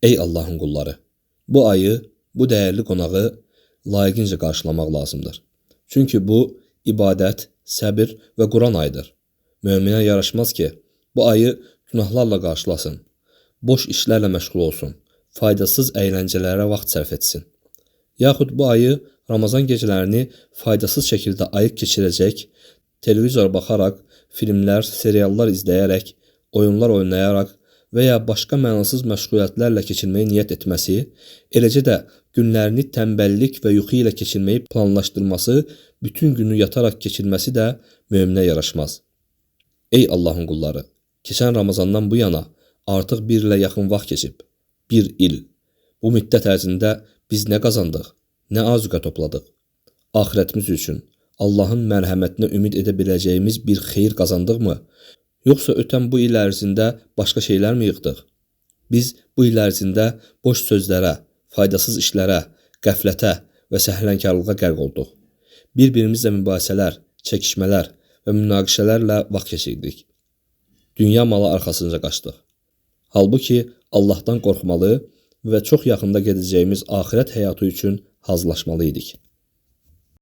Ey Allahın qulları, bu ayı, bu dəyərli qonağı layiqincə qarşılamaq lazımdır. Çünki bu ibadət, səbir və Quran ayıdır. Möminə yaraşmaz ki, bu ayı günahlarla qarşılasın, boş işlərlə məşğul olsun, faydasız əyləncələrə vaxt sərf etsin. Yaxud bu ayı Ramazan gecələrini faydasız şəkildə ayıq keçirəcək, televizor baxaraq, filmlər, seriallar izləyərək, oyunlar oynayaraq və ya başqa mənasız məşğuliyyətlərlə keçirməyi niyyət etməsi, eləcə də günlərini tənbəllik və yuxu ilə keçirməyi planlaşdırması, bütün günü yataraq keçirməsi də möminə yaraşmaz. Ey Allahın qulları, keçən Ramazandan bu yana artıq 1 ilə yaxın vaxt keçib. 1 il. Bu müddət ərzində biz nə qazandıq, nə azuqə topladıq? Axirətimiz üçün Allahın mərhəmətinə ümid edə biləcəyimiz bir xeyir qazandıqmı? Yoxsa ötən bu il ərzində başqa şeylər mi yığdıq? Biz bu il ərzində boş sözlərə, faydasız işlərə, qəflətə və səhlənkarlığa qərq olduq. Bir-birimizlə mübahisələr, çəkişmələr və münaqişələrlə vaxt keçirdik. Dünya malı arxasınca qaçdıq. Halbuki Allahdan qorxmalı və çox yaxında gedəcəyimiz axirət həyatı üçün hazırlaşmalı idik.